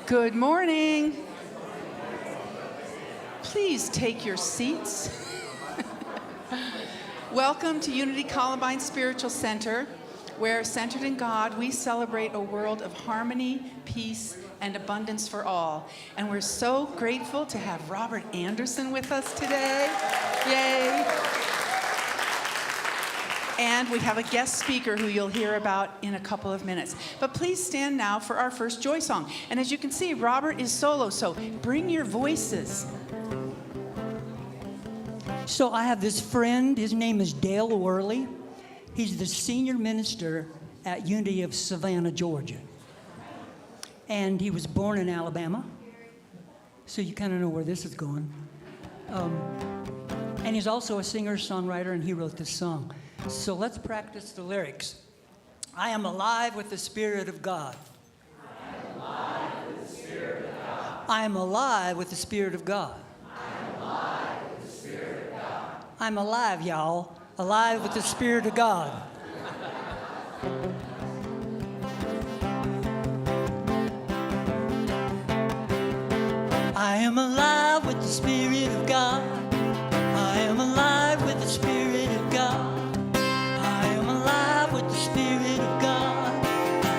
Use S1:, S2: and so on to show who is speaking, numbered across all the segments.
S1: Good morning. Please take your seats. Welcome to Unity Columbine Spiritual Center, where, centered in God, we celebrate a world of harmony, peace, and abundance for all. And we're so grateful to have Robert Anderson with us today. Yay. And we have a guest speaker who you'll hear about in a couple of minutes. But please stand now for our first joy song. And as you can see, Robert is solo, so bring your voices.
S2: So I have this friend, his name is Dale Worley. He's the senior minister at Unity of Savannah, Georgia. And he was born in Alabama. So you kind of know where this is going. And he's also a singer-songwriter, and he wrote this song. So let's practice the lyrics. I am alive with the Spirit of God. I am alive with the Spirit of God. I'm alive, y'all. Alive with the Spirit of God. I am alive with the Spirit of God. I am alive with the Spirit of God. I am alive with the Spirit of God.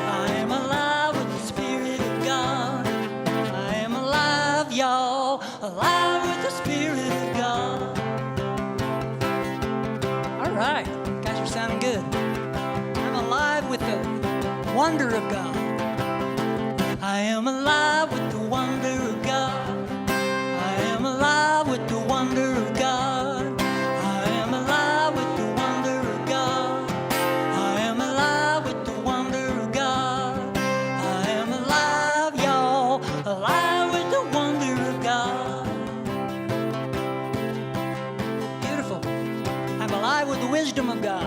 S2: I am alive with the Spirit of God. I am alive, y'all. Alive with the Spirit of God. All right. Guys are sounding good. I'm alive with the wonder of God. I am alive with the wonder of God. I am alive with the wonder of God. I am alive with the wonder of God. I am alive with the wonder of God. I am alive, y'all, alive with the wonder of God. Beautiful. alive with the wisdom of God.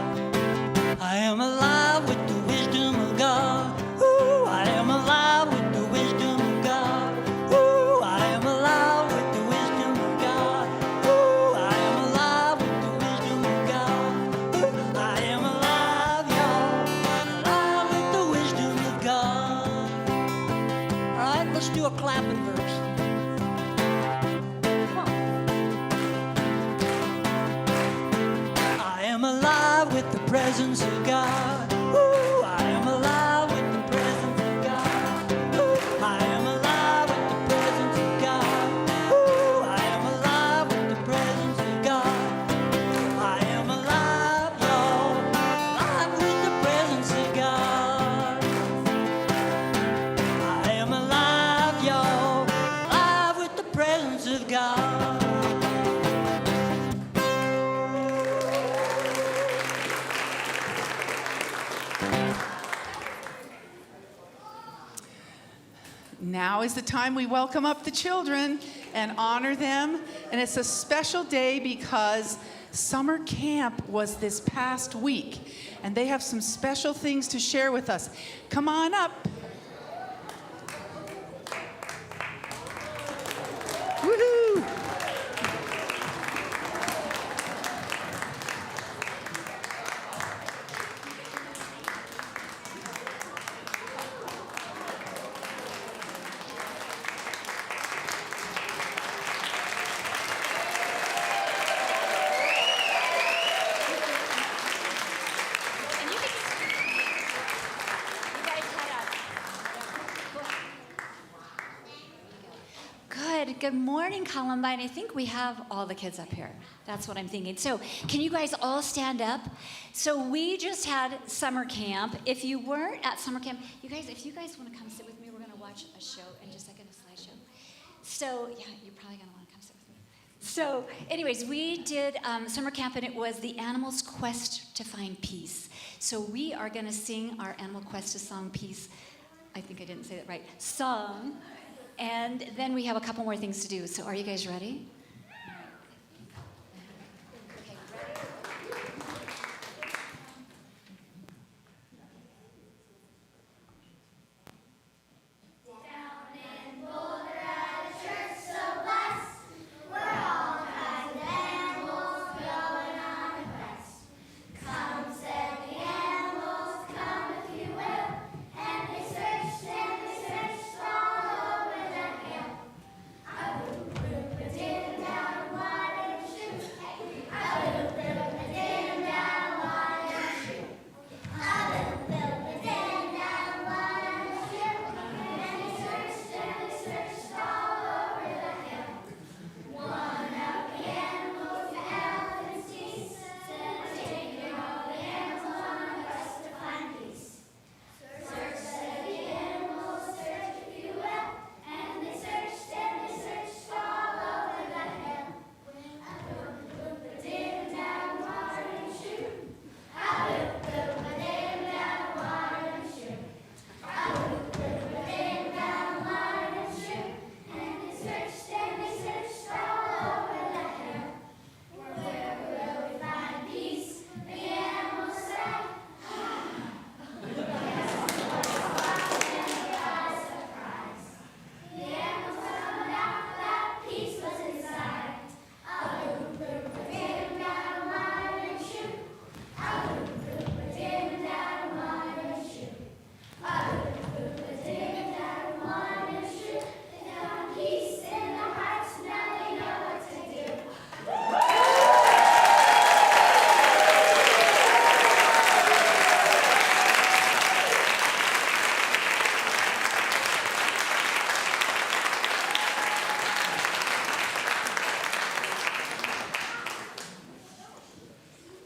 S2: I am alive with the wisdom of God. Ooh, I am alive with the wisdom of God. Ooh, I am alive with the wisdom of God. Ooh, I am alive with the wisdom of God. Ooh, I am alive, y'all, alive with the wisdom of God. All right, let's do a clapping verse. Come on. I am alive with the presence of God. Ooh, I am alive with the presence of God. Ooh, I am alive with the presence of God. Ooh, I am alive with the presence of God. I am alive, y'all, alive with the presence of God. I am alive, y'all, alive with the presence of God.
S1: Now is the time we welcome up the children and honor them. And it's a special day because summer camp was this past week. And they have some special things to share with us. Come on up. Woohoo!
S3: And you guys head up. Good morning, Columbine. I think we have all the kids up here. That's what I'm thinking. So can you guys all stand up? So we just had summer camp. If you weren't at summer camp, if you guys want to come sit with me, we're going to watch a show in just a second, a slideshow. So yeah, you're probably going to want to come sit with me. So anyways, we did summer camp, and it was the animal's quest to find peace. So we are going to sing our animal quest to song peace. I think I didn't say that right. Song. And then we have a couple more things to do. So are you guys ready? Okay, ready?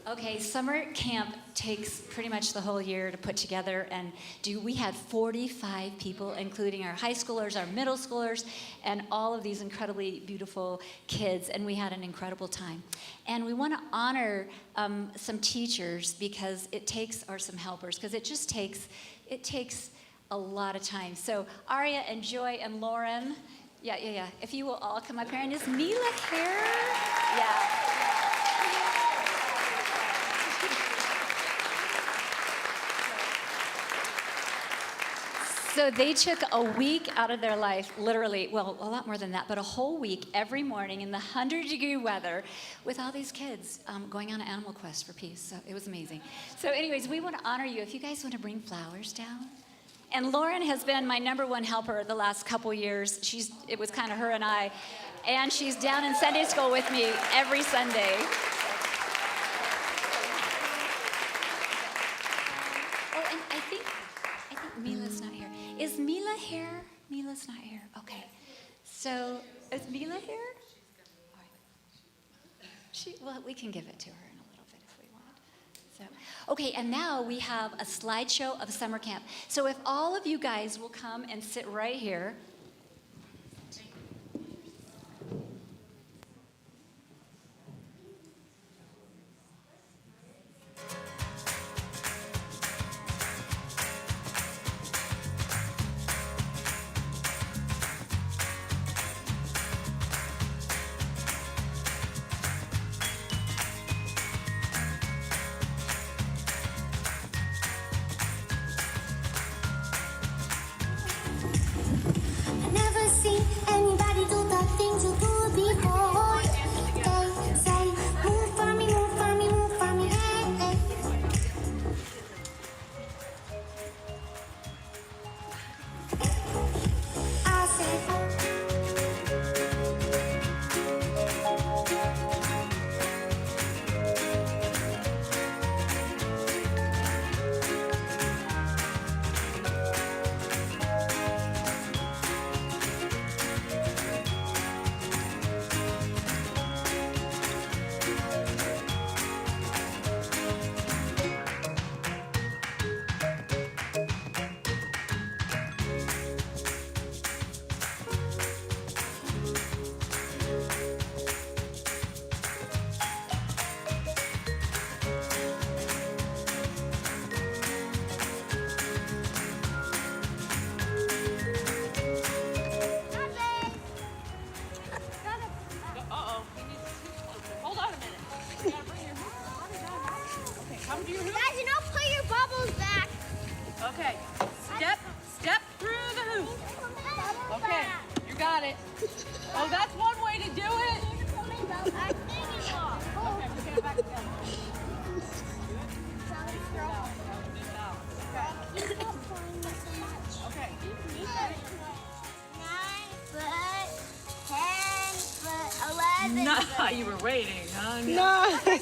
S3: Okay, summer camp takes pretty much the whole year to put together and do. We had 45 people, including our high schoolers, our middle schoolers, and all of these incredibly beautiful kids, and we had an incredible time. And we want to honor some teachers because it takes, or some helpers, because it takes a lot of time. So Aria and Joy and Lauren, yeah. If you will all come up here, and is Mila here? Yeah. So they took a week out of their life, literally, well, a lot more than that, but a whole week every morning in the 100-degree weather with all these kids going on an animal quest for peace. So it was amazing. So anyways, we want to honor you. If you guys want to bring flowers down. And Lauren has been my #1 helper the last couple years. It was kind of her and I. And she's down in Sunday school with me every Sunday. Oh, and I think Mila's not here. Is Mila here? Mila's not here. Okay. So, is Mila here? Well, we can give it to her in a little bit if we want. So, okay, and now we have a slideshow of summer camp. So if all of you guys will come and sit right here.
S4: I never seen anybody do the things you do before. They say, move for me, move for me, move for me, hey, hey. I said, oh.
S5: Hold on a minute. You gotta bring your hoop. Okay, come to your hoop.
S4: Guys, you know, put your bubbles back.
S5: Okay, step through the hoop. Okay, you got it. Oh, that's one way to do it. Okay, we get it back together. Okay.
S4: 9 foot, 10 foot, 11 foot.
S5: No, you were waiting, huh? Nice.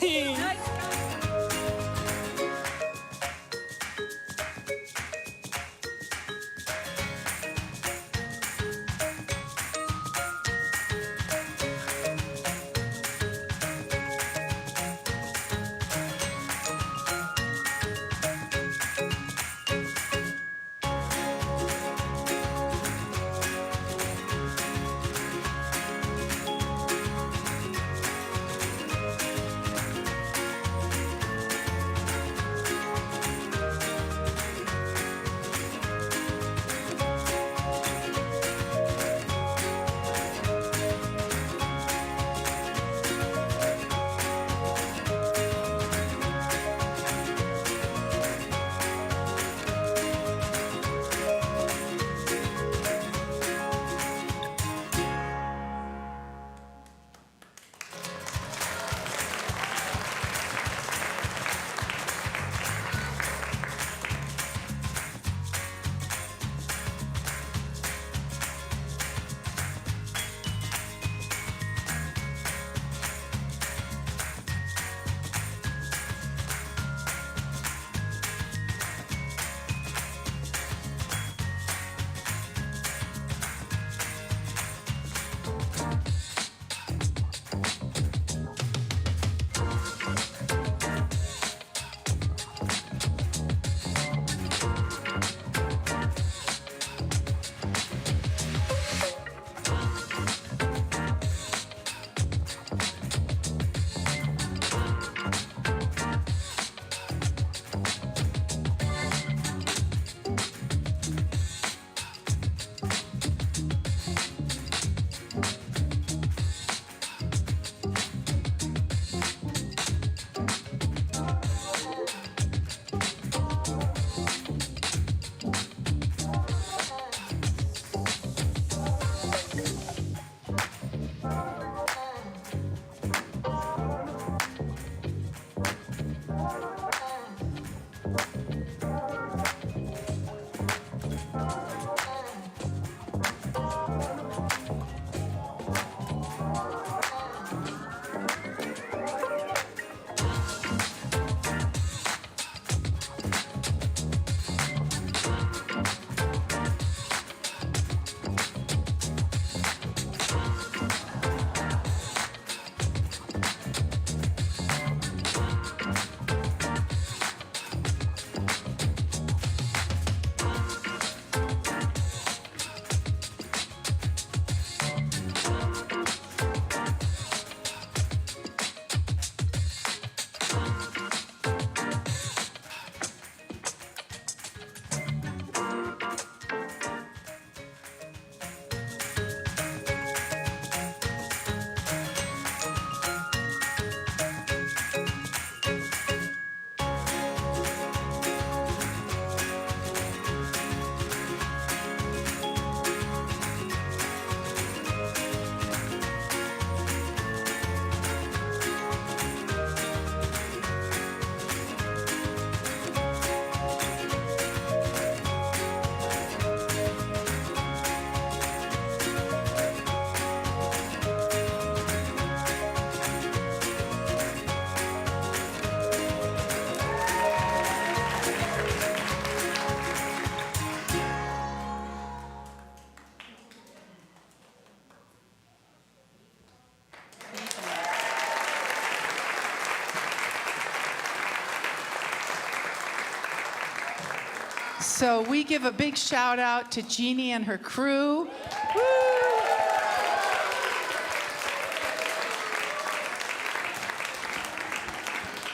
S1: So we give a big shout out to Jeannie and her crew. Woo!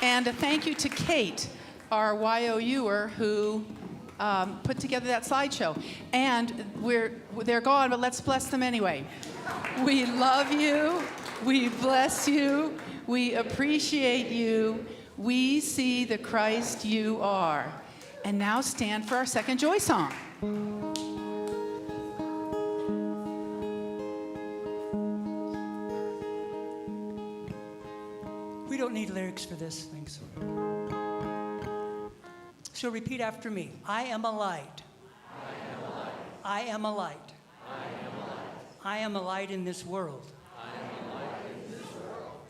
S1: And a thank you to Kate, our YOUer, who put together that slideshow. And they're gone, but let's bless them anyway. We love you. We bless you. We appreciate you. We see the Christ you are. And now stand for our second joy song.
S2: We don't need lyrics for this, thanks. So repeat after me. I am a light. I am a light. I am a light in this world.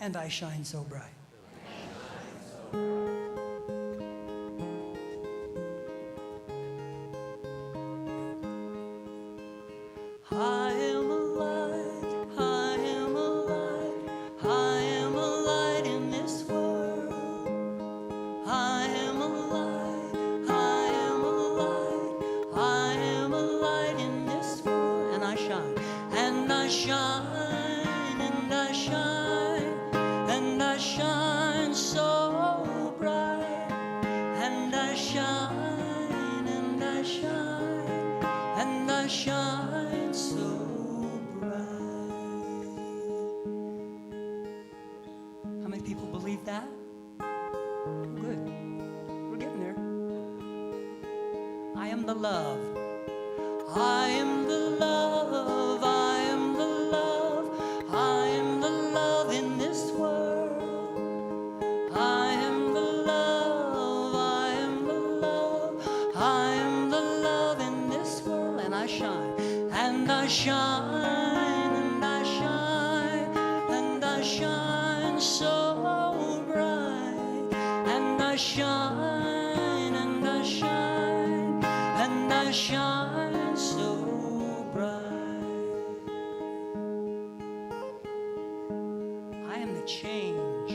S2: And I shine so bright. I am a light, I am a light, I am a light in this world. I am a light, I am a light, I am a light in this world. And I shine, and I shine, and I shine, and I shine so bright. And I shine, and I shine, and I shine so bright. How many people believe that? Good. We're getting there. I am the love. I am the love. I am the love. I am the love in this world. I am the love. I am the love. I am the love in this world. And I shine. And I shine. And I shine. And I shine so bright. And I shine. And I shine. And I shine so bright. I am the change.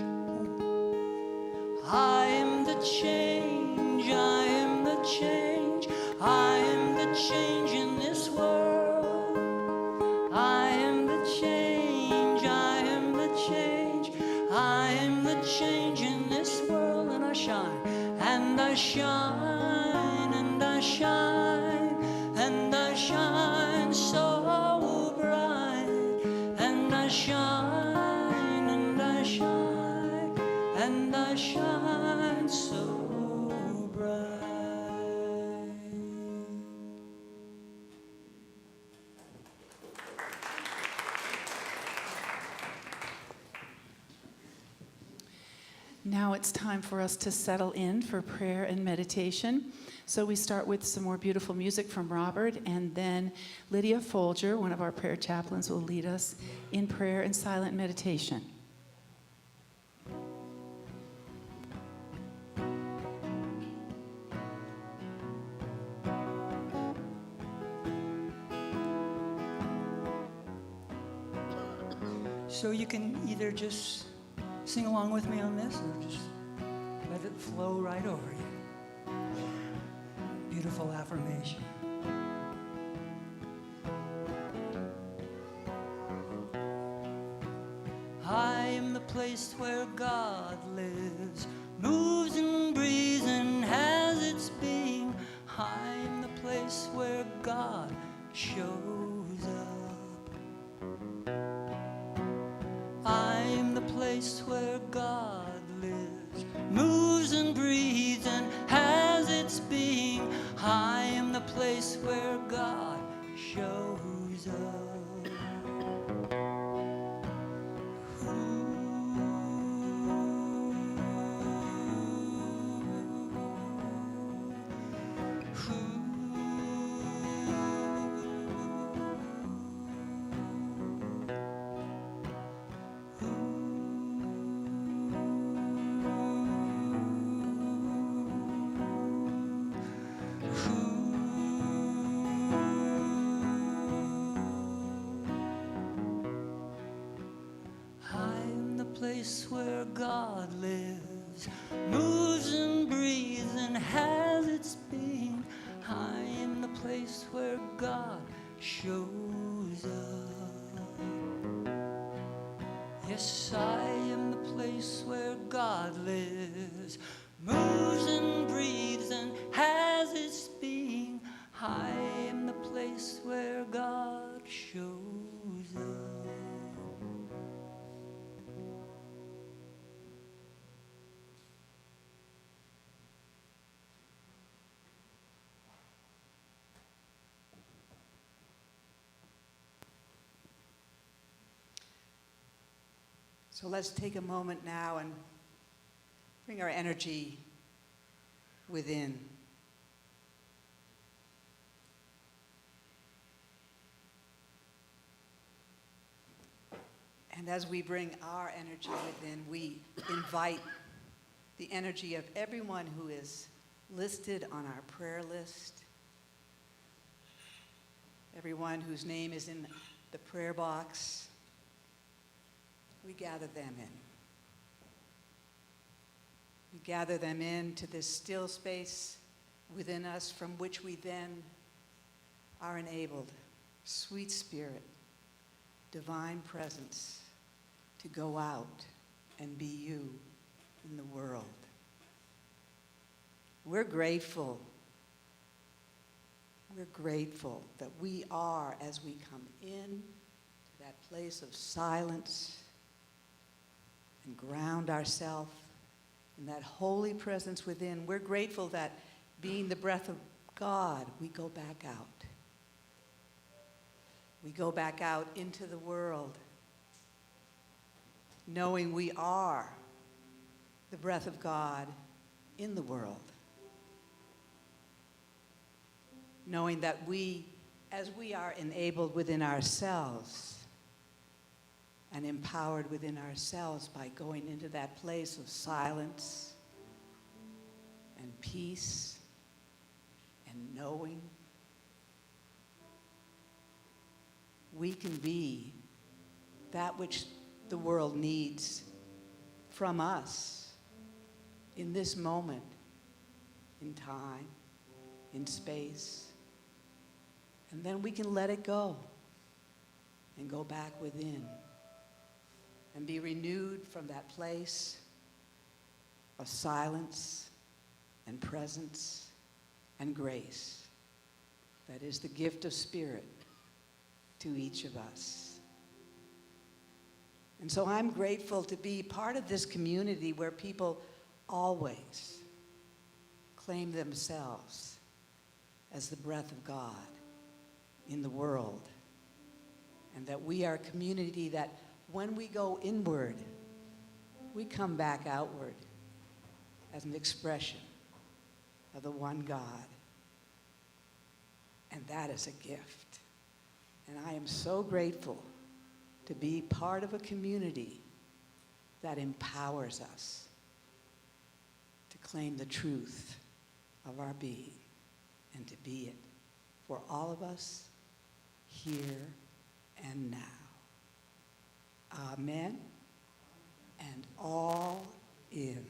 S2: I am the change. I am the change. I am the change in this world. I am the change. I am the change. I am the change in this world. And I shine. And I shine. And I shine. And I shine so bright. And I shine. And I shine. And I shine so bright.
S1: Now it's time for us to settle in for prayer and meditation. So we start with some more beautiful music from Robert, and then Lydia Folger, one of our prayer chaplains, will lead us in prayer and silent meditation.
S2: So you can either just sing along with me on this or just let it flow right over you. Beautiful affirmation. I am the place where God lives, moves and breathes and has its being. I am the place where God shows up. I am the place where God lives, moves and breathes and has its being. I am the place where God shows up. Place where God lives, moves and breathes and has its being. I am the place where God shows up. Yes, I am the place where God lives, moves and breathes and has its being. I am the place where God shows up.
S6: So let's take a moment now and bring our energy within. And as we bring our energy within, we invite the energy of everyone who is listed on our prayer list, everyone whose name is in the prayer box. We gather them in. We gather them into this still space within us from which we then are enabled, sweet spirit, divine presence, to go out and be you in the world. We're grateful. We're grateful that we are, as we come in to that place of silence and ground ourselves in that holy presence within, we're grateful that being the breath of God, we go back out. We go back out into the world, knowing we are the breath of God in the world. Knowing that we, as we are enabled within ourselves and empowered within ourselves by going into that place of silence and peace and knowing, we can be that which the world needs from us in this moment, in time, in space. And then we can let it go and go back within and be renewed from that place of silence and presence and grace that is the gift of spirit to each of us. And so I'm grateful to be part of this community where people always claim themselves as the breath of God in the world. And that we are a community that when we go inward, we come back outward as an expression of the one God. And that is a gift. And I am so grateful to be part of a community that empowers us to claim the truth of our being and to be it for all of us here and now. Amen and all in.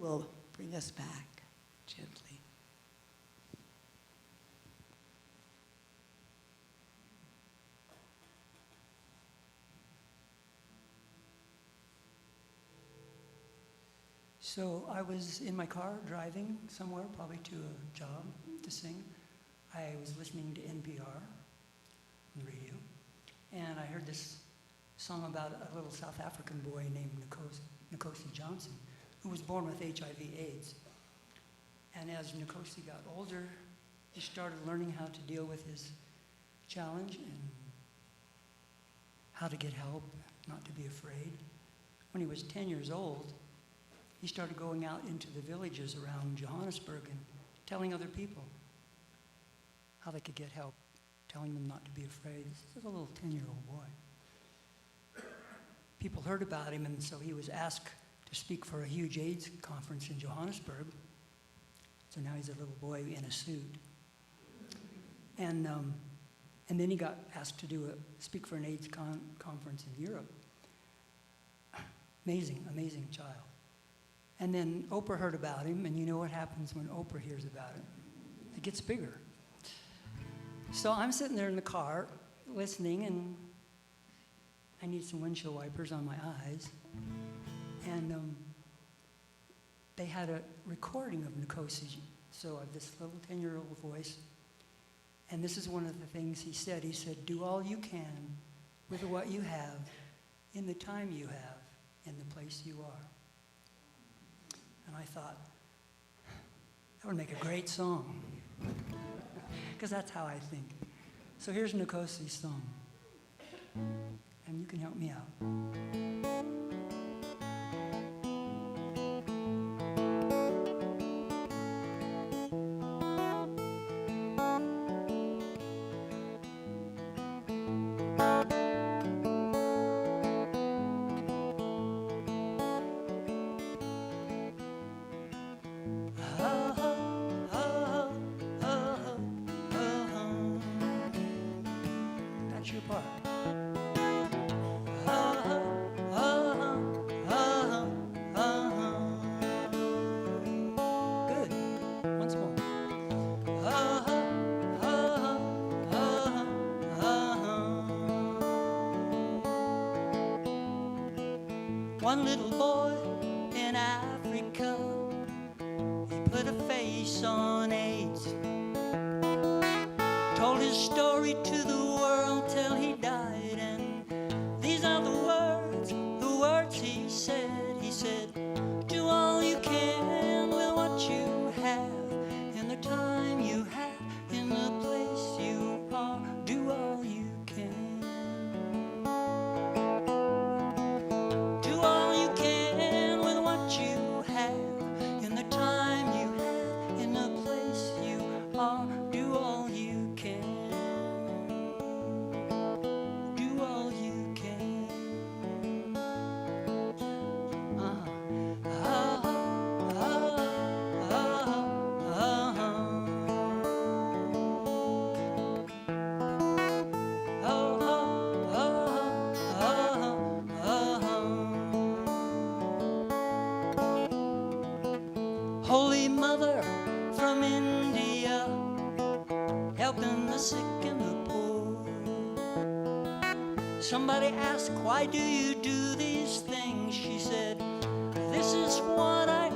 S6: Will bring us back gently.
S2: So I was in my car driving somewhere, probably to a job to sing. I was listening to NPR on the radio, and I heard this song about a little South African boy named Nkosi Johnson, who was born with HIV/AIDS. And as Nkosi got older, he started learning how to deal with his challenge and how to get help, not to be afraid. When he was 10 years old, he started going out into the villages around Johannesburg and telling other people how they could get help, telling them not to be afraid. This is a little 10-year-old boy. People heard about him, and so he was asked to speak for a huge AIDS conference in Johannesburg. So now he's a little boy in a suit. And then he got asked to speak for an AIDS conference in Europe. Amazing, amazing child. And then Oprah heard about him, and you know what happens when Oprah hears about it? It gets bigger. So I'm sitting there in the car listening, and I need some windshield wipers on my eyes. And they had a recording of Nkosi, so of this little 10-year-old voice. And this is one of the things he said. He said, "Do all you can with what you have, in the time you have, in the place you are." And I thought, that would make a great song, because that's how I think. So here's Nkosi's song, and you can help me out. That's your part. Good. Once more. One little boy in Africa, he put a face on AIDS, told his story to the world till he died, and these are the words he said. He said, "Do all you can with what you have, in the time you have, in the place you are. Do all you can. Do all you can with what you have, in the time you have, in the place you are. Do all you can. Do all you can." Holy Mother from India, helping the sick and the poor. Somebody asked, "Why do you do these things?" She said, "This is what I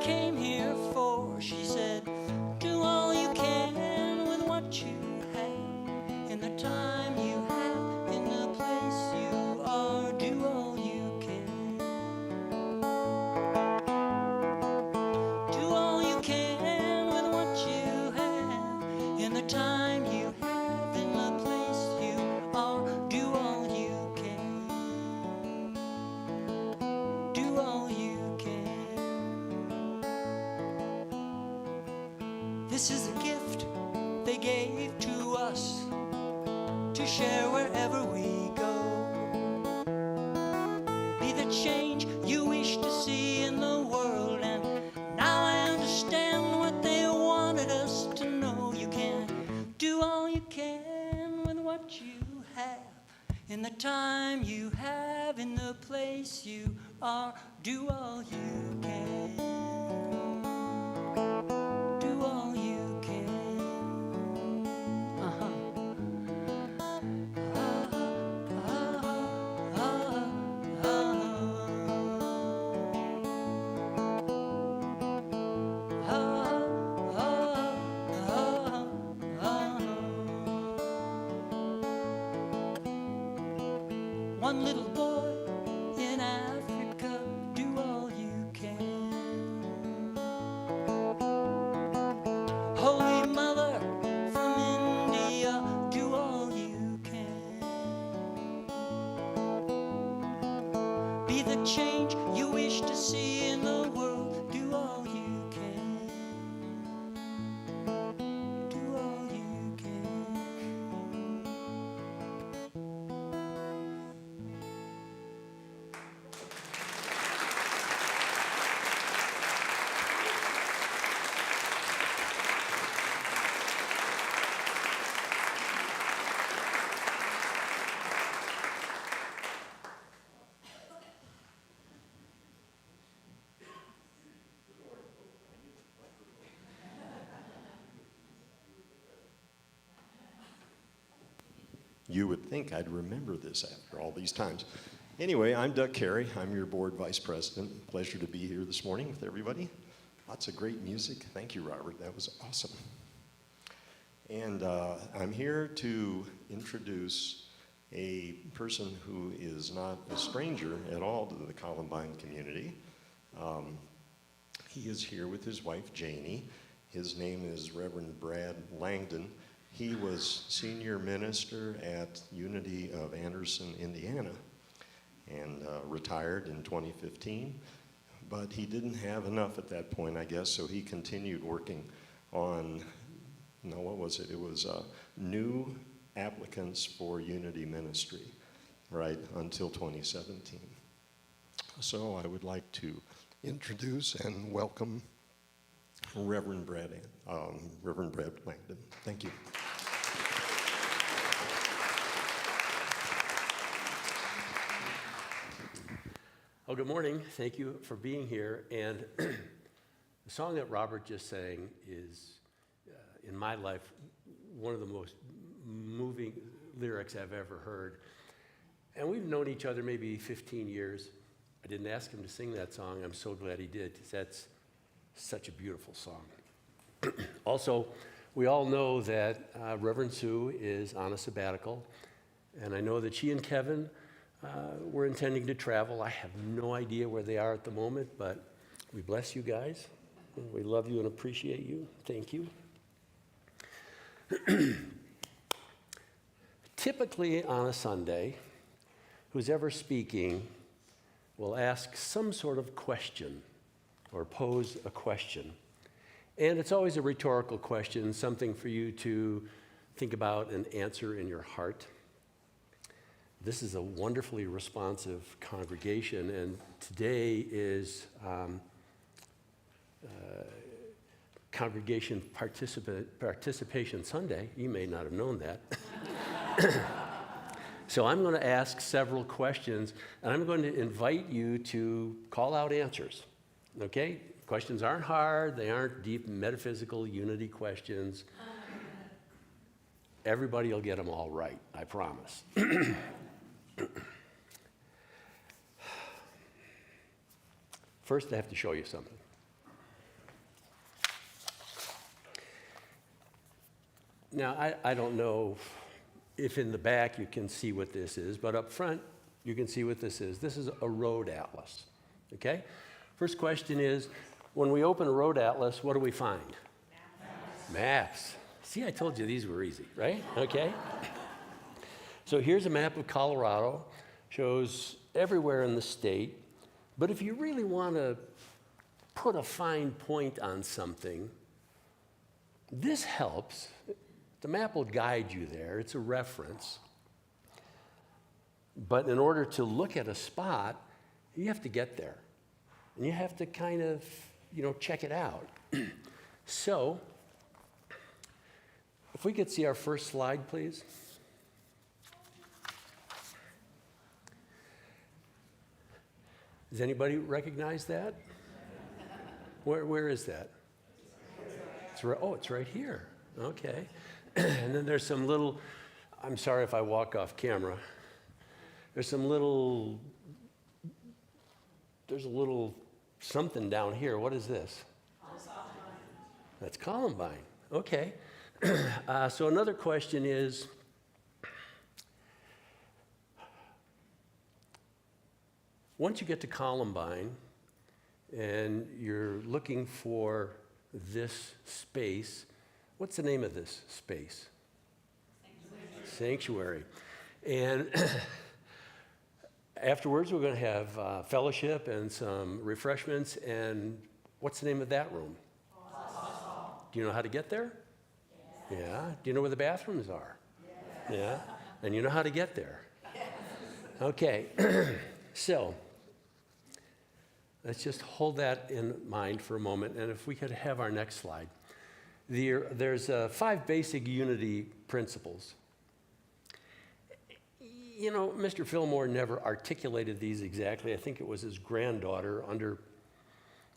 S2: came here for." She said, "Do all you can with what you have, in the time you have, in the place you are. Do all you can. Do all you can with what you have, in the time you have, in the place you are. Do all you can. Do all you can. This is a gift they gave to us to share wherever we go. Be the change you wish to see in the world, and now I understand what they wanted us to know. You can do all you can with what you have, in the time you have, in the place you are. Do all you can. Do all you can. one little boy in Africa, do all you can. Holy Mother from India, do all you can. Be the change you wish to see in the world, do all you can. Do all you can.
S7: You would think I'd remember this after all these times. Anyway, I'm Doug Carey. I'm your board vice president. Pleasure to be here this morning with everybody. Lots of great music. Thank you, Robert. That was awesome. And I'm here to introduce a person who is not a stranger at all to the Columbine community. He is here with his wife, Janie. His name is Reverend Brad Langdon. He was senior minister at Unity of Anderson, Indiana, and retired in 2015. But he didn't have enough at that point, I guess, so he continued working on, what was it? It was new applicants for Unity ministry, right, until 2017. So I would like to introduce and welcome Reverend Brad Langdon. Thank you.
S8: Well, good morning. Thank you for being here. And the song that Robert just sang is, in my life, one of the most moving lyrics I've ever heard. And we've known each other maybe 15 years. I didn't ask him to sing that song. I'm so glad he did, because that's such a beautiful song. Also, we all know that Reverend Sue is on a sabbatical, and I know that she and Kevin were intending to travel. I have no idea where they are at the moment, but we bless you guys. And we love you and appreciate you. Thank you. Typically on a Sunday, who's ever speaking will ask some sort of question or pose a question. And it's always a rhetorical question, something for you to think about and answer in your heart. This is a wonderfully responsive congregation, and today is Congregation Participation Sunday. You may not have known that. So I'm going to ask several questions, and I'm going to invite you to call out answers, okay? Questions aren't hard. They aren't deep metaphysical unity questions. Everybody will get them all right, I promise. First, I have to show you something. Now, I don't know if in the back you can see what this is, but up front you can see what this is. This is a road atlas, okay? First question is, when we open a road atlas, what do we find? Maps. See, I told you these were easy, right? Okay. So here's a map of Colorado, shows everywhere in the state, but if you really want to put a fine point on something, this helps. The map will guide you there. It's a reference. But in order to look at a spot, you have to get there. And you have to kind of, check it out. So, if we could see our first slide, please. Does anybody recognize that? Where is that? It's right here. Okay. And then there's some little, I'm sorry if I walk off camera. There's a little something down here. What is this? That's Columbine. Okay. So another question is, once you get to Columbine and you're looking for this space, what's the name of this space? Sanctuary. And afterwards, we're going to have fellowship and some refreshments. And what's the name of that room? Do you know how to get there? Yes. Yeah. Do you know where the bathrooms are? Yes. Yeah. And you know how to get there? Yes. Okay. So let's just hold that in mind for a moment. And if we could have our next slide. There's 5 basic unity principles. You know, Mr. Fillmore never articulated these exactly. I think it was his granddaughter under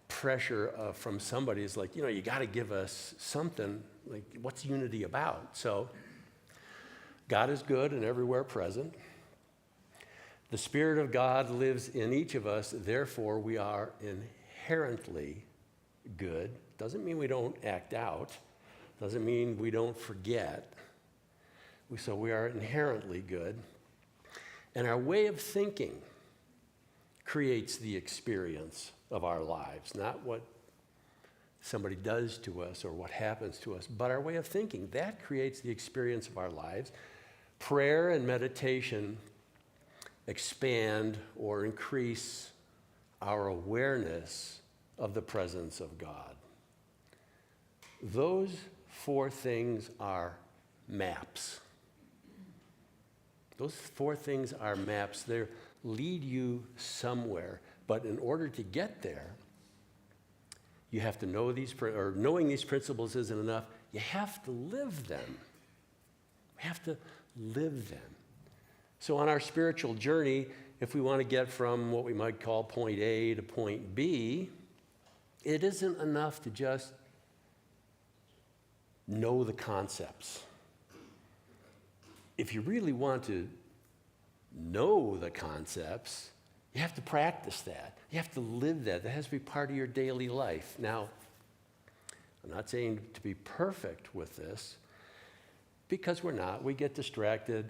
S8: pressure from somebody. Is like, you know, you got to give us something. Like, what's unity about? So, God is good and everywhere present. The Spirit of God lives in each of us. Therefore, we are inherently good. Doesn't mean we don't act out. Doesn't mean we don't forget. So we are inherently good. And our way of thinking creates the experience of our lives, not what somebody does to us or what happens to us, but our way of thinking. That creates the experience of our lives. Prayer and meditation expand or increase our awareness of the presence of God. Those 4 things are maps. Those 4 things are maps. They lead you somewhere. But in order to get there, you have to know knowing these principles isn't enough. You have to live them. We have to live them. So on our spiritual journey, if we want to get from what we might call point A to point B, it isn't enough to just know the concepts. If you really want to know the concepts, you have to practice that. You have to live that. That has to be part of your daily life. Now, I'm not saying to be perfect with this, because we're not. We get distracted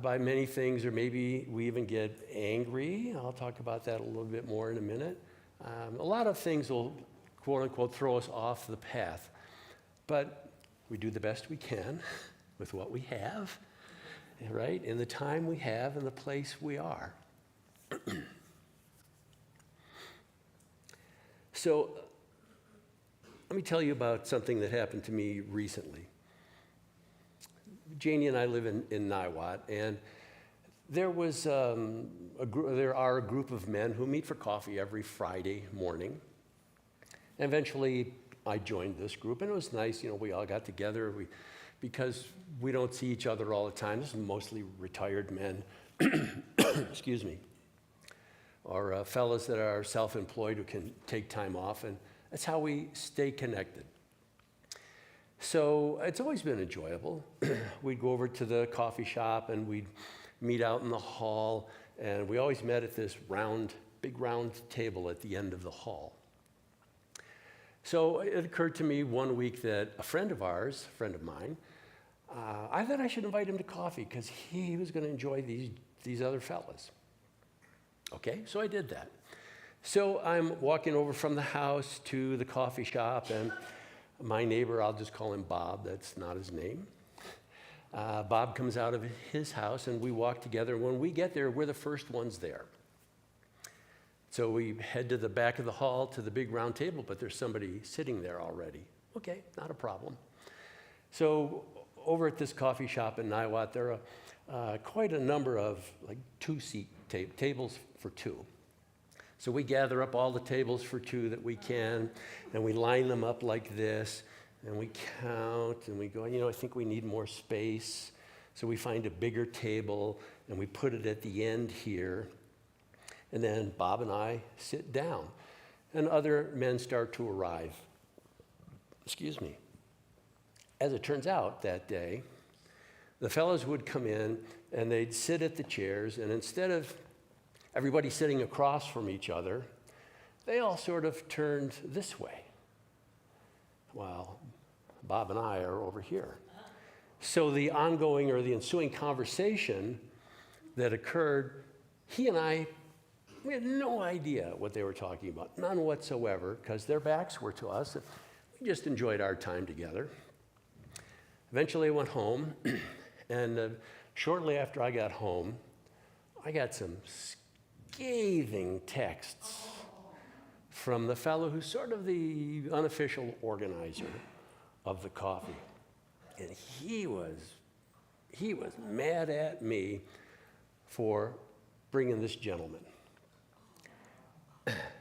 S8: by many things, or maybe we even get angry. I'll talk about that a little bit more in a minute. A lot of things will, quote unquote, throw us off the path. But we do the best we can with what we have, right? In the time we have and the place we are. So let me tell you about something that happened to me recently. Janie and I live in Niwot, and there are a group of men who meet for coffee every Friday morning. And eventually, I joined this group, and it was nice. You know, we all got together because we don't see each other all the time. This is mostly retired men, excuse me, or fellas that are self-employed who can take time off, and that's how we stay connected. So it's always been enjoyable. We'd go over to the coffee shop, and we'd meet out in the hall, and we always met at this big round table at the end of the hall. So it occurred to me one week that a friend of mine, I thought I should invite him to coffee because he was going to enjoy these other fellas. Okay, so I did that. So I'm walking over from the house to the coffee shop, and my neighbor, I'll just call him Bob, that's not his name. Bob comes out of his house, and we walk together. When we get there, we're the first ones there. So we head to the back of the hall to the big round table, but there's somebody sitting there already. Okay, not a problem. So over at this coffee shop in Niwot, there are quite a number of like 2-seat tables for 2. So we gather up all the tables for 2 that we can, and we line them up like this, and we count, and we go, I think we need more space. So we find a bigger table, and we put it at the end here. And then Bob and I sit down, and other men start to arrive. Excuse me. As it turns out that day, the fellows would come in, and they'd sit at the chairs, and instead of everybody sitting across from each other, they all sort of turned this way, while Bob and I are over here. So the ongoing or the ensuing conversation that occurred, he and I We had no idea what they were talking about, none whatsoever, because their backs were to us. We just enjoyed our time together. Eventually I went home, and shortly after I got home, I got some scathing texts from the fellow who's sort of the unofficial organizer of the coffee. And he was mad at me for bringing this gentleman.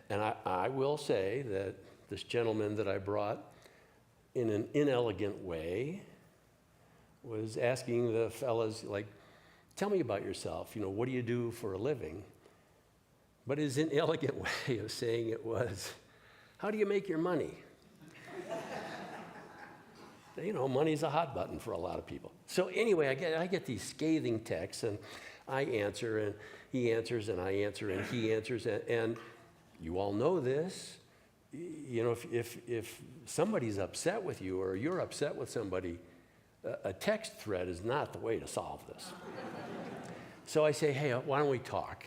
S8: And I will say that this gentleman that I brought in an inelegant way was asking the fellas, like, tell me about yourself. You know, what do you do for a living? But his inelegant way of saying it was, how do you make your money? You know, money's a hot button for a lot of people. So anyway, I get these scathing texts, and I answer, and he answers, and I answer, and he answers, and you all know this. You know, if somebody's upset with you, or you're upset with somebody, a text thread is not the way to solve this. So I say, hey, why don't we talk?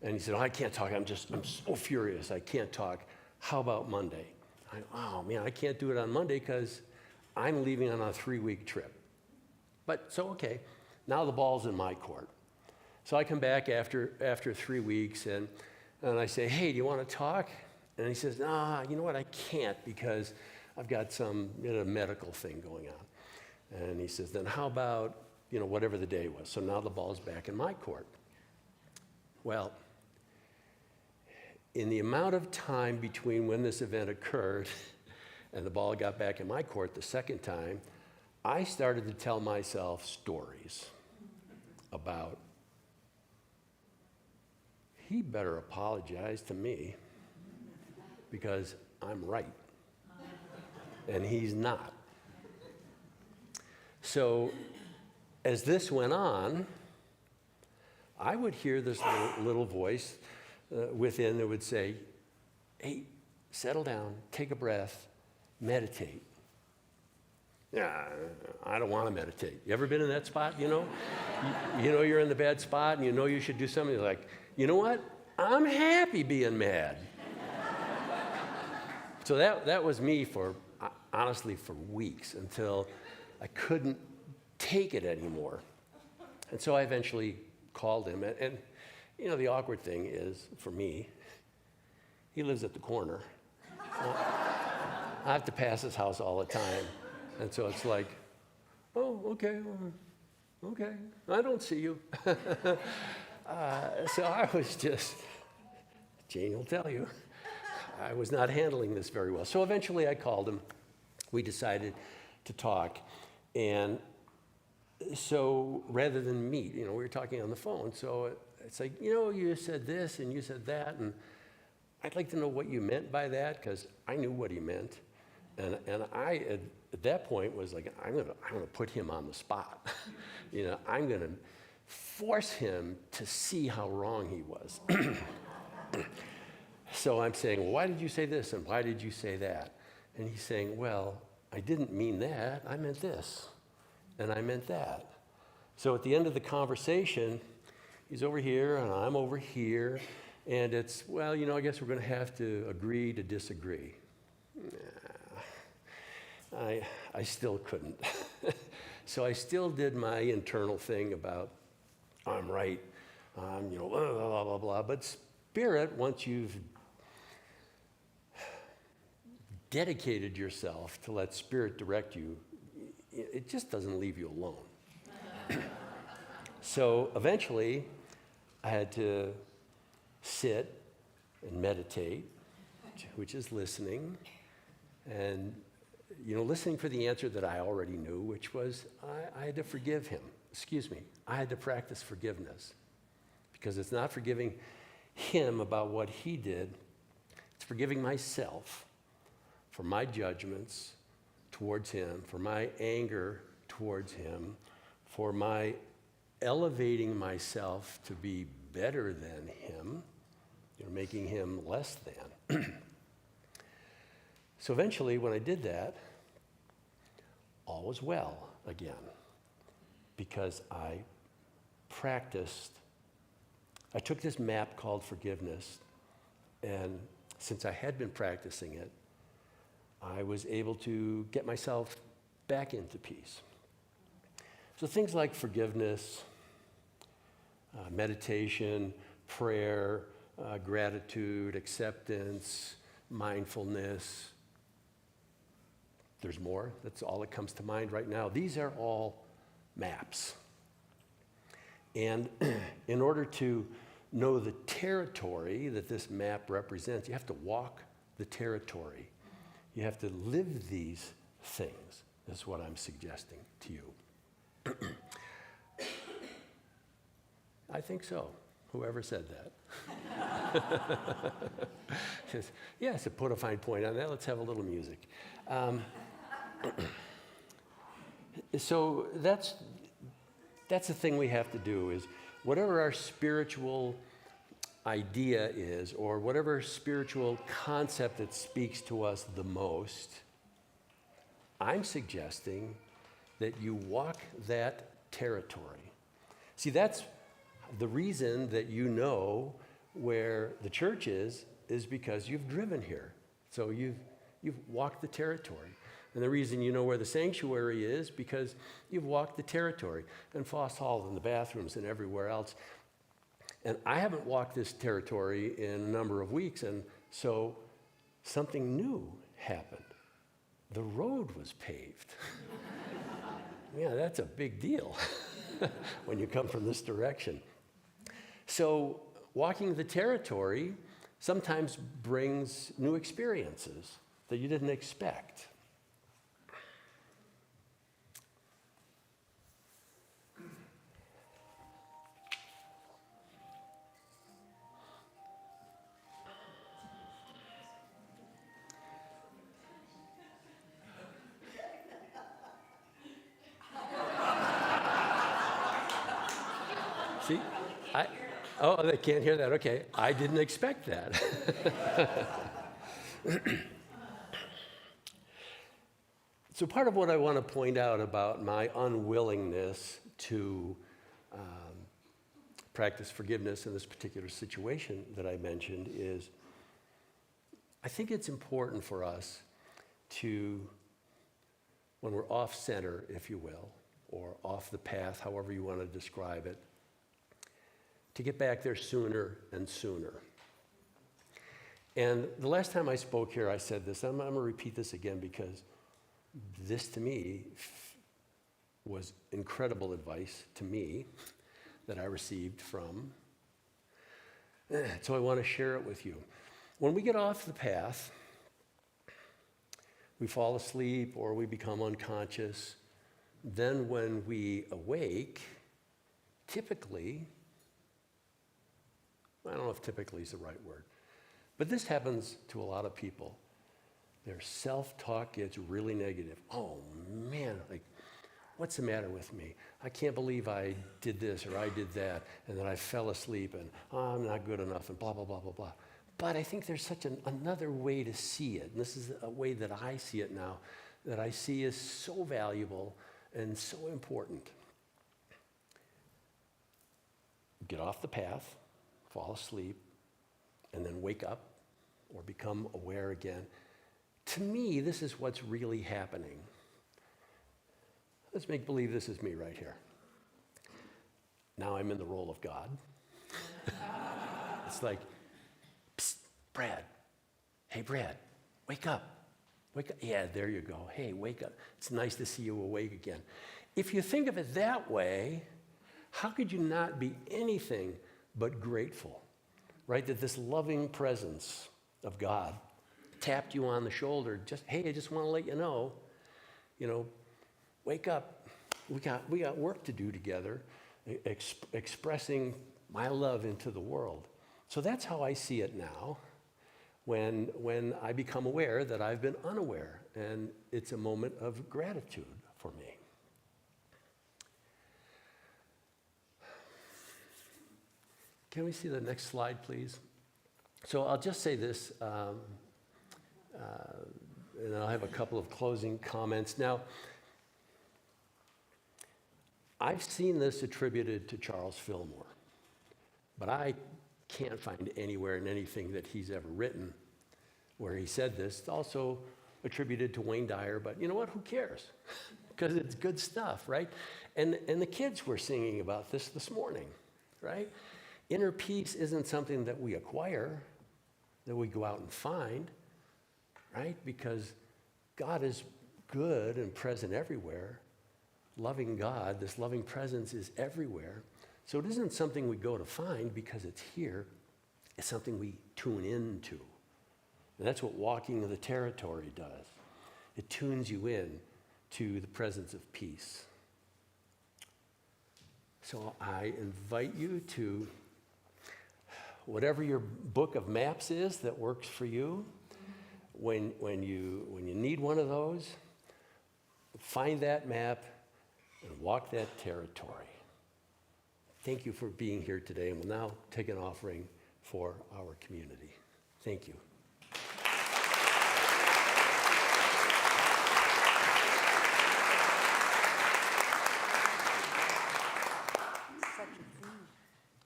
S8: And he said, oh, I can't talk. I'm so furious. I can't talk. How about Monday? Oh, man, I can't do it on Monday because I'm leaving on a 3-week trip. But so, okay, now the ball's in my court. So I come back after 3 weeks, and I say, hey, do you want to talk? And he says, nah, you know what, I can't because I've got some medical thing going on. And he says, then how about, whatever the day was. So now the ball's back in my court. Well, in the amount of time between when this event occurred and the ball got back in my court the second time, I started to tell myself stories about, he better apologize to me because I'm right, and he's not. So as this went on, I would hear this little voice within that would say, hey, settle down, take a breath, meditate. Yeah, I don't want to meditate. You ever been in that spot, you know you're in the bad spot and you should do something. You're like, you know what? I'm happy being mad. So that was me honestly, for weeks until I couldn't take it anymore. And so I eventually called him. And the awkward thing is, for me, he lives at the corner. I have to pass his house all the time. And so it's like, oh, okay, I don't see you. So I was just, Jane will tell you, I was not handling this very well. So eventually I called him. We decided to talk. And so rather than meet, we were talking on the phone. So it's like, you said this and you said that, and I'd like to know what you meant by that, because I knew what he meant. And I, at that point, was like, I'm gonna put him on the spot. I'm gonna force him to see how wrong he was. So I'm saying, well, why did you say this and why did you say that? And he's saying, well, I didn't mean that, I meant this, and I meant that. So at the end of the conversation, he's over here and I'm over here, and it's, well, I guess we're gonna have to agree to disagree. I still couldn't. So I still did my internal thing about, I'm right, blah, blah, blah, blah. But Spirit, once you've dedicated yourself to let Spirit direct you, it just doesn't leave you alone. So eventually, I had to sit and meditate, which is listening, and listening for the answer that I already knew, which was I had to forgive him. I had to practice forgiveness, because it's not forgiving him about what he did, it's forgiving myself for my judgments towards him, for my anger towards him, for my elevating myself to be better than him, making him less than. So eventually, when I did that, all was well again, because I practiced I took this map called forgiveness, and since I had been practicing it, I was able to get myself back into peace. So things like forgiveness, meditation, prayer, gratitude, acceptance, mindfulness. There's more. That's all that comes to mind right now. These are all maps. And in order to know the territory that this map represents, you have to walk the territory. You have to live these things. That's what I'm suggesting to you. I think so. Whoever said that. Yes, to put a fine point on that, let's have a little music. So that's the thing we have to do is whatever our spiritual idea is, or whatever spiritual concept that speaks to us the most, I'm suggesting that you walk that territory. See, that's the reason that you know where the church is because you've driven here. So you've walked the territory. And the reason you know where the sanctuary is because you've walked the territory. And Foss Hall and the bathrooms and everywhere else. And I haven't walked this territory in a number of weeks, and so something new happened. The road was paved. Yeah, that's a big deal when you come from this direction. So walking the territory sometimes brings new experiences that you didn't expect. See, they can't hear that. Okay, I didn't expect that. So part of what I want to point out about my unwillingness to practice forgiveness in this particular situation that I mentioned is I think it's important for us to, when we're off center, if you will, or off the path, however you want to describe it, to get back there sooner and sooner. And the last time I spoke here, I said this. I'm going to repeat this again because this, to me, was incredible advice to me that I received from. So I want to share it with you. When we get off the path, we fall asleep or we become unconscious. Then when we awake, typically, I don't know if typically is the right word, but this happens to a lot of people. Their self-talk gets really negative. Oh man, like, what's the matter with me? I can't believe I did this or I did that, and then I fell asleep, and I'm not good enough, and blah, blah, blah, blah, blah. But I think there's such another way to see it, and this is a way that I see it now, that I see is so valuable and so important. Get off the path, fall asleep, and then wake up or become aware again. To me, this is what's really happening. Let's make believe this is me right here. Now I'm in the role of God. It's like, psst, Brad. Hey, Brad, wake up. Wake up. Yeah, there you go. Hey, wake up. It's nice to see you awake again. If you think of it that way, how could you not be anything but grateful, right? That this loving presence of God tapped you on the shoulder, just, hey, I just want to let you know, wake up. We got work to do together, expressing my love into the world. So that's how I see it now when I become aware that I've been unaware, and it's a moment of gratitude for me. Can we see the next slide, please? So I'll just say this, and I'll have a couple of closing comments. Now, I've seen this attributed to Charles Fillmore, But I can't find anywhere in anything that he's ever written where he said this. It's also attributed to Wayne Dyer, but you know what? Who cares? Because it's good stuff, right? And the kids were singing about this morning, right? Inner peace isn't something that we acquire, that we go out and find, right? Because God is good and present everywhere. Loving God, this loving presence is everywhere. So it isn't something we go to find because it's here. It's something we tune into. And that's what walking the territory does. It tunes you in to the presence of peace. So I invite you to whatever your book of maps is that works for you. When you need one of those, find that map and walk that territory. Thank you for being here today, and we'll now take an offering for our community. Thank you.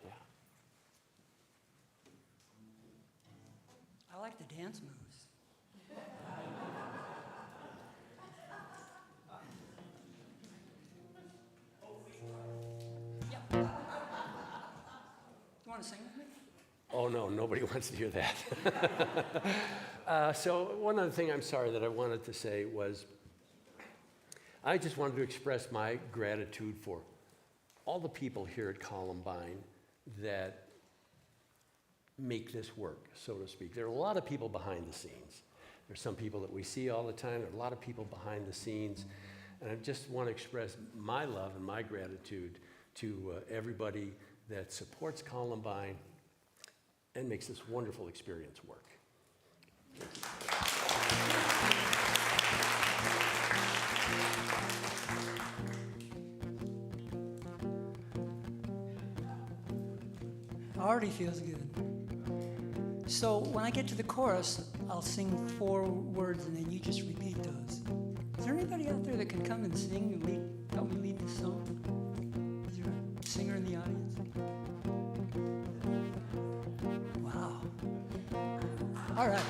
S8: Yeah.
S2: I like the dance moves. You want to sing with me?
S8: Oh, no, nobody wants to hear that. So one other thing I'm sorry that I wanted to say was I just wanted to express my gratitude for all the people here at Columbine that make this work, so to speak. There are a lot of people behind the scenes. There's some people that we see all the time. There are a lot of people behind the scenes. And I just want to express my love and my gratitude to everybody that supports Columbine and makes this wonderful experience work.
S2: Already feels good. So when I get to the chorus, I'll sing 4 words and then you just repeat those. Is there anybody out there that can come and sing and help me lead this song? Is there a singer in the audience? Wow. All right.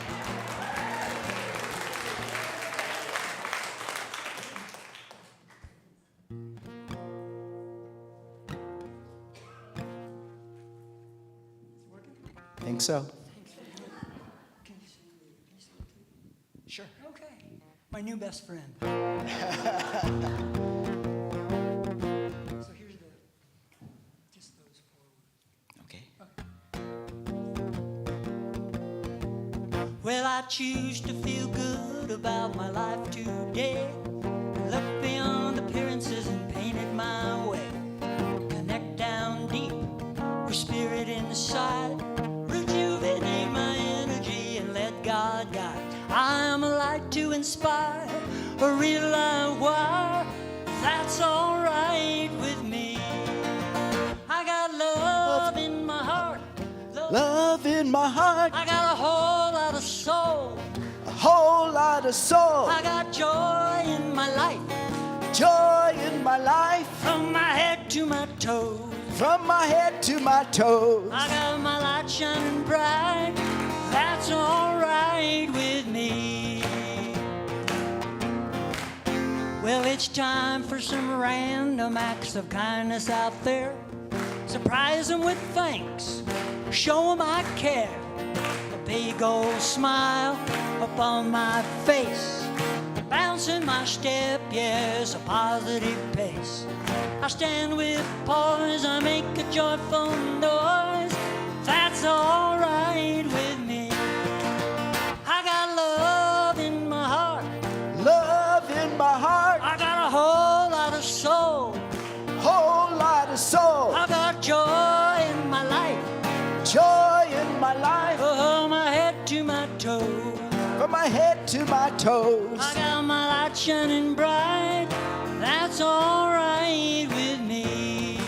S9: Think so.
S2: Can you sing the piece too? Sure. Okay. My new best friend. So here's just those 4 words.
S9: Okay.
S2: Well, I choose to feel good about my life today. Look beyond appearances and paint it my way. Connect down deep with spirit inside. Rejuvenate my energy and let God guide. I am a light to inspire, a real live wire. That's all right with me. I got love in my heart.
S9: Love in my heart,
S2: I got a whole lot of soul.
S9: a whole lot of soul,
S2: I got joy in my life.
S9: joy in my life,
S2: From my head to my toes.
S9: from my head to my toes.
S2: I got my light shining bright. That's all right with me. Well, it's time for some random acts of kindness out there. Surprise them with thanks. Show them I care. A big old smile upon my face. Bounce in my step, yes, a positive pace. I stand with poise, I make a joyful noise. That's all right with me. I got love in my heart.
S9: Love in my heart,
S2: I got a whole lot of soul.
S9: whole lot of soul,
S2: I got joy in my life.
S9: joy in my life,
S2: From my head to my toes.
S9: from my head to my toes.
S2: I got my light shining bright. That's all right with me.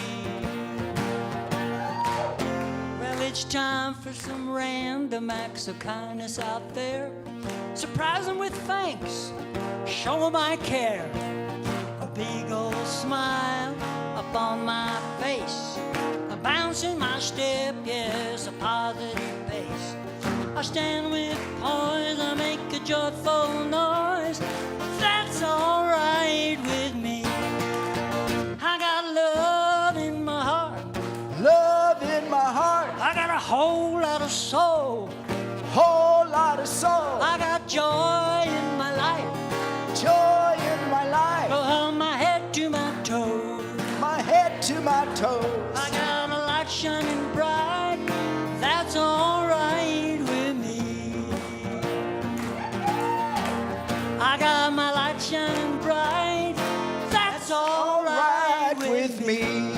S2: Well, it's time for some random acts of kindness out there. Surprise them with thanks. Show them I care. A big old smile upon my face. A bounce in my step, yeah. stand with poise, I make a joyful noise. That's all right with me. I got love in my heart.
S9: Love in my heart,
S2: I got a whole lot of soul.
S9: whole lot of soul.
S2: I got joy in my life.
S9: Joy in my life,
S2: From my head to my toes.
S9: my head to my toes.
S2: I got a light shining bright. That's all right with me. I got my light shining bright. That's all right with me.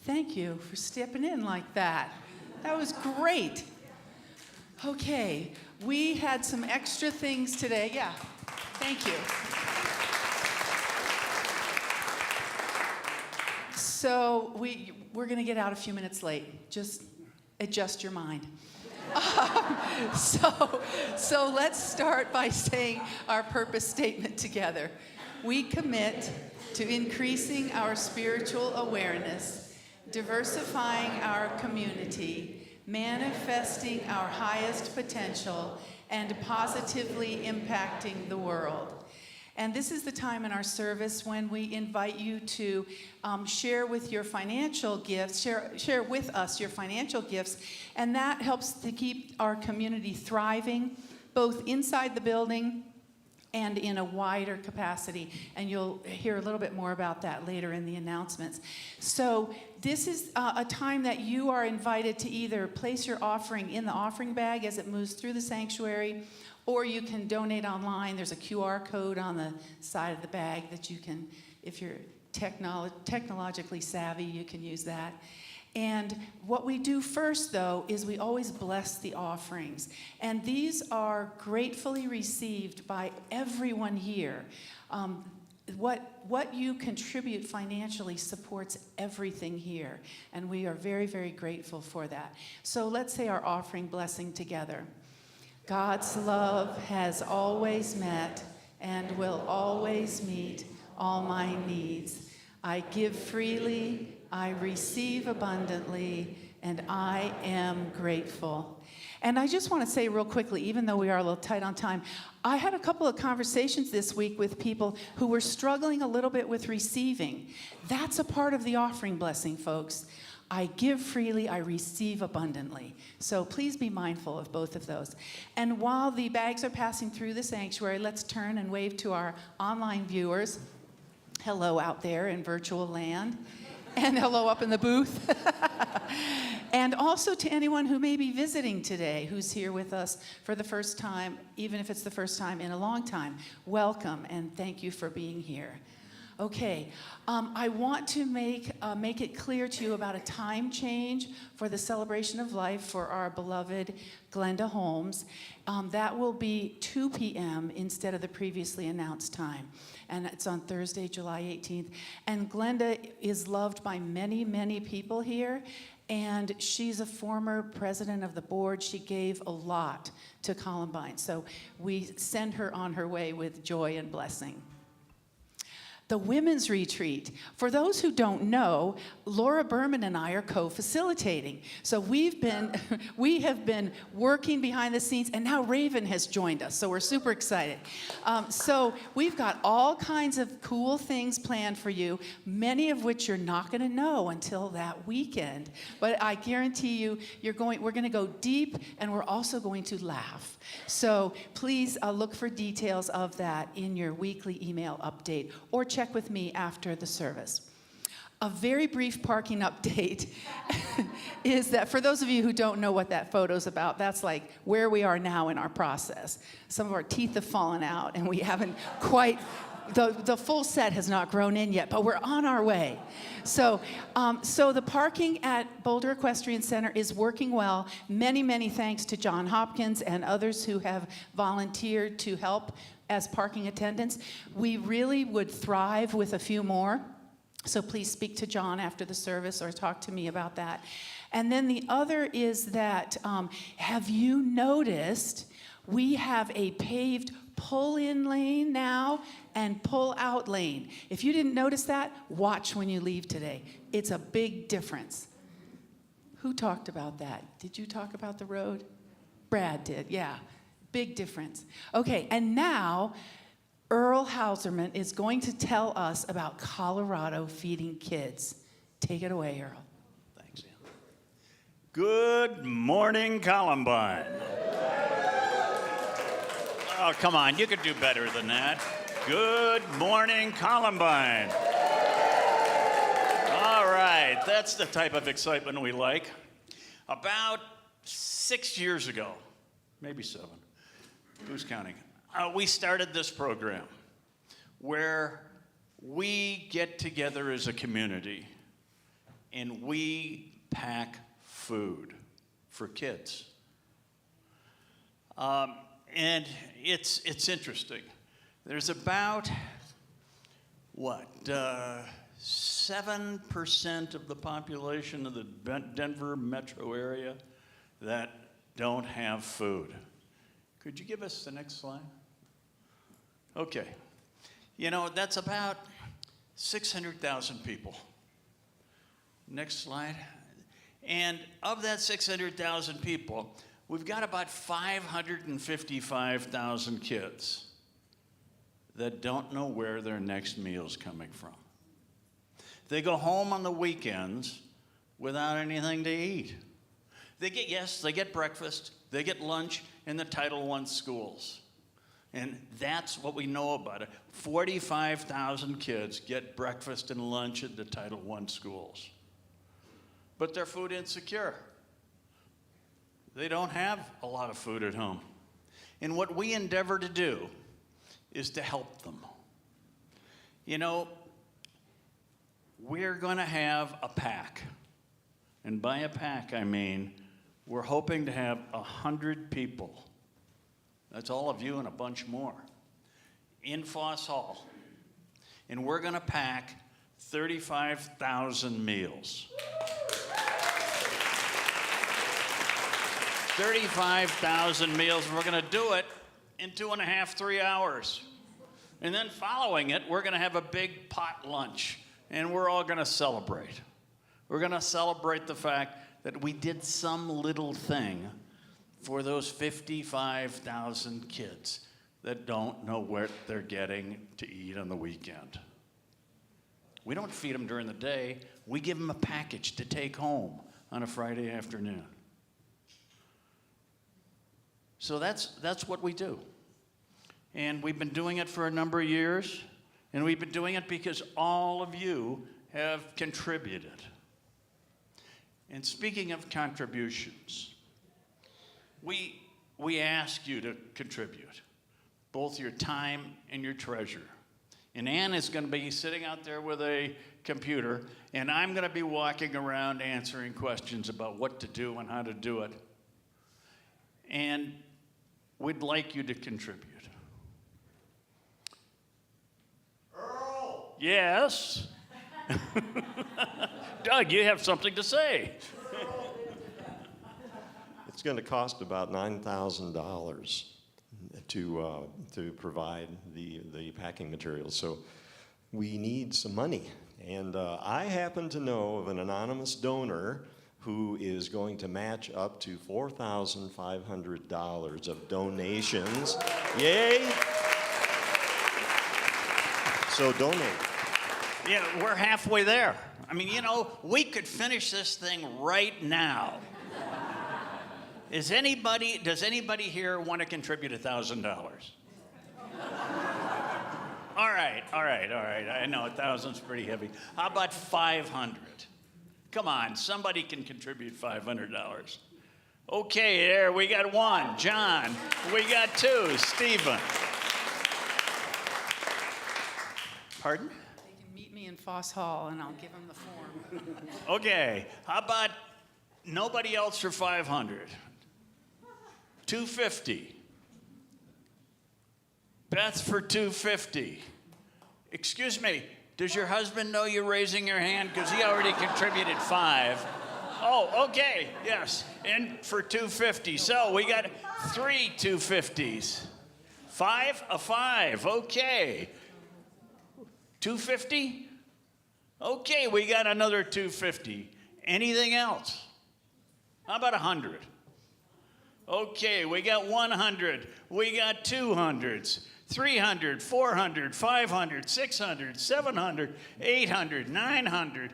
S1: Thank you for stepping in like that. That was great. Okay, we had some extra things today. Yeah, thank you. So we're going to get out a few minutes late. Just adjust your mind. So let's start by saying our purpose statement together. We commit to increasing our spiritual awareness, diversifying our community, manifesting our highest potential, and positively impacting the world. And this is the time in our service when we invite you to share with your financial gifts, share with us your financial gifts, and that helps to keep our community thriving, both inside the building and in a wider capacity. And you'll hear a little bit more about that later in the announcements. So this is a time that you are invited to either place your offering in the offering bag as it moves through the sanctuary, or you can donate online. There's a QR code on the side of the bag that you can, if you're technologically savvy, you can use that. And what we do first, though, is we always bless the offerings. And these are gratefully received by everyone here. What you contribute financially supports everything here. And we are very, very grateful for that. So let's say our offering blessing together. God's love has always met and will always meet all my needs. I give freely, I receive abundantly, and I am grateful. And I just want to say real quickly, even though we are a little tight on time, I had a couple of conversations this week with people who were struggling a little bit with receiving. That's a part of the offering blessing, folks. I give freely, I receive abundantly. So please be mindful of both of those. And while the bags are passing through the sanctuary, let's turn and wave to our online viewers. Hello out there in virtual land. And hello up in the booth. And also to anyone who may be visiting today, who's here with us for the first time, even if it's the first time in a long time. Welcome, and thank you for being here. Okay, I want to make it clear to you about a time change for the celebration of life for our beloved Glenda Holmes. That will be 2 p.m. instead of the previously announced time. And it's on Thursday, July 18th. And Glenda is loved by many, many people here. And she's a former president of the board. She gave a lot to Columbine. So we send her on her way with joy and blessing. The Women's Retreat. For those who don't know, Laura Berman and I are co-facilitating. So we have been working behind the scenes, and now Raven has joined us, so we're super excited. So we've got all kinds of cool things planned for you, many of which you're not going to know until that weekend. But I guarantee you, we're going to go deep, and we're also going to laugh. So please look for details of that in your weekly email update, or check with me after the service. A very brief parking update is that for those of you who don't know what that photo's about, that's like where we are now in our process. Some of our teeth have fallen out and we haven't quite, the full set has not grown in yet, but we're on our way. So the parking at Boulder Equestrian Center is working well. Many, many thanks to John Hopkins and others who have volunteered to help as parking attendants. We really would thrive with a few more. So please speak to John after the service or talk to me about that. And then the other is that, have you noticed we have a paved pull-in lane now and pull-out lane? If you didn't notice that, watch when you leave today. It's a big difference. Who talked about that? Did you talk about the road? Brad did, yeah. Big difference. Okay, and now Earl Hauserman is going to tell us about Colorado feeding kids. Take it away, Earl.
S10: Thanks, Ann. Good morning, Columbine. Oh, come on, you could do better than that. Good morning, Columbine. All right, that's the type of excitement we like. About 6 years ago, maybe 7, who's counting? We started this program where we get together as a community and we pack food for kids. And it's interesting. There's about, 7% of the population of the Denver metro area that don't have food. Could you give us the next slide? Okay. You know, that's about 600,000 people. Next slide. And of that 600,000 people, we've got about 555,000 kids that don't know where their next meal's coming from. They go home on the weekends without anything to eat. They get breakfast, they get lunch in the Title I schools. And that's what we know about it. 45,000 kids get breakfast and lunch at the Title I schools. But they're food insecure. They don't have a lot of food at home. And what we endeavor to do is to help them. You know, we're going to have a pack. And by a pack, I mean we're hoping to have 100 people. That's all of you and a bunch more in Foss Hall. And we're going to pack 35,000 meals. 35,000 meals. We're going to do it in 2.5, 3 hours. And then following it, we're going to have a big pot lunch. And we're all going to celebrate. We're going to celebrate the fact that we did some little thing for those 55,000 kids that don't know what they're getting to eat on the weekend. We don't feed them during the day. We give them a package to take home on a Friday afternoon. So that's what we do. And we've been doing it for a number of years, and we've been doing it because all of you have contributed. And speaking of contributions, we ask you to contribute, both your time and your treasure. And Ann is going to be sitting out there with a computer, and I'm going to be walking around answering questions about what to do and how to do it. And we'd like you to contribute. Earl! Yes? Doug, you have something to say.
S7: It's going to cost about $9,000 to provide the packing materials. So we need some money. And I happen to know of an anonymous donor who is going to match up to $4,500 of donations. Yay! So donate.
S10: Yeah, we're halfway there. I mean, you know, we could finish this thing right now. Does anybody here want to contribute $1,000? All right. I know 1,000's pretty heavy. How about 500? Come on, somebody can contribute $500. Okay, there, we got 1. John, we got 2. Stephen. Pardon?
S1: They can meet me in Foss Hall, and I'll give them the form.
S10: Okay, how about nobody else for 500? 250. Beth for 250. Excuse me, Does your husband know you're raising your hand? Because he already contributed 5. Oh, okay, yes. And for 250. So we got 3 250s. 5, a 5. Okay. 250? Okay, we got another 250. Anything else? How about 100? Okay, we got 100. We got 200s. 300, 400, 500, 600, 700, 800, 900,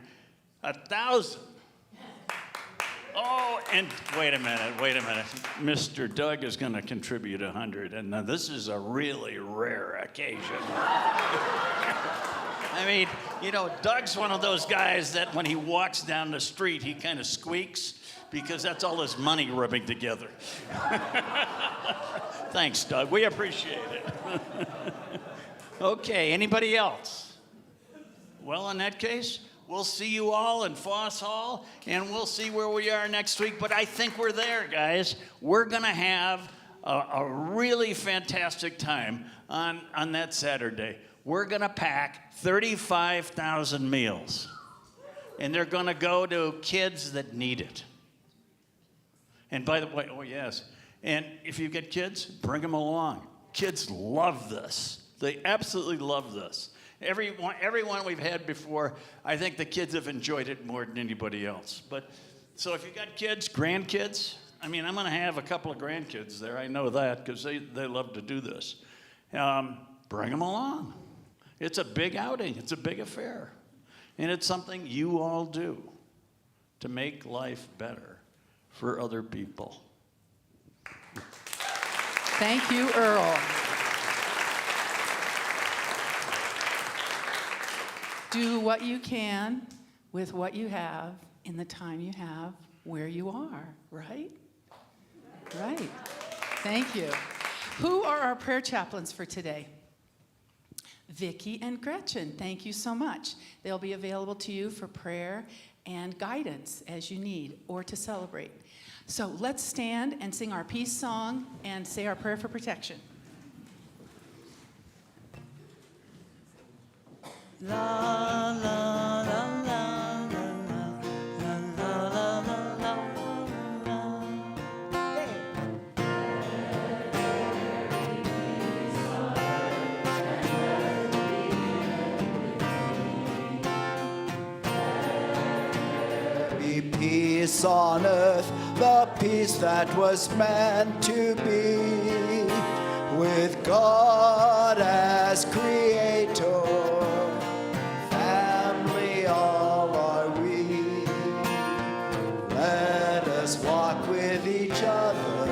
S10: 1,000. Oh, and wait a minute. Mr. Doug is going to contribute 100, and now this is a really rare occasion. I mean, you know, Doug's one of those guys that when he walks down the street, he kind of squeaks because that's all his money rubbing together. Thanks, Doug. We appreciate it. Okay, anybody else? Well, in that case, we'll see you all in Foss Hall, and we'll see where we are next week. But I think we're there, guys. We're going to have a really fantastic time on that Saturday. We're going to pack 35,000 meals, and they're going to go to kids that need it. And by the way, oh, yes. And if you get kids, bring them along. Kids love this. They absolutely love this. Everyone we've had before, I think the kids have enjoyed it more than anybody else. But so if you got kids, grandkids, I mean, I'm going to have a couple of grandkids there. I know that because they love to do this. Bring them along. It's a big outing. It's a big affair. And it's something you all do to make life better for other people.
S1: Thank you, Earl. Do what you can with what you have in the time you have where you are, right? Right. Thank you. Who are our prayer chaplains for today? Vicki and Gretchen, thank you so much. They'll be available to you for prayer and guidance as you need or to celebrate. So let's stand and sing our peace song and say our prayer for protection.
S2: La la la la la la la la la.
S9: Be peace on earth, the peace that was meant to be, with God as creator. Family all are we. Let us walk with each other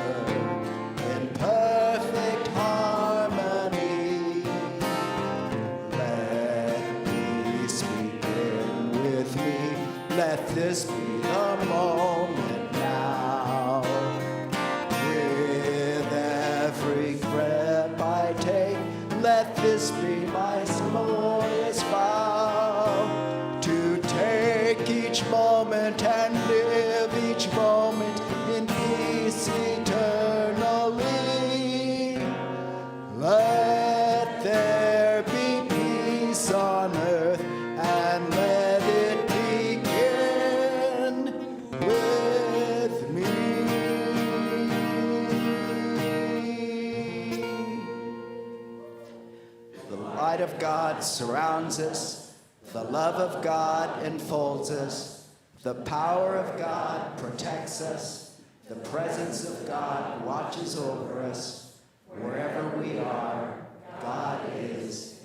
S9: in perfect harmony. Let peace begin with me. Let this be the moment now. With every breath I take, let this be my glorious vow. To take each moment and live each moment in peace eternally. Let there be peace on earth, and let it begin with me. The light of God surrounds us, the love of God enfolds us, the power of God protects us, the presence of God watches over us. Wherever we are, God is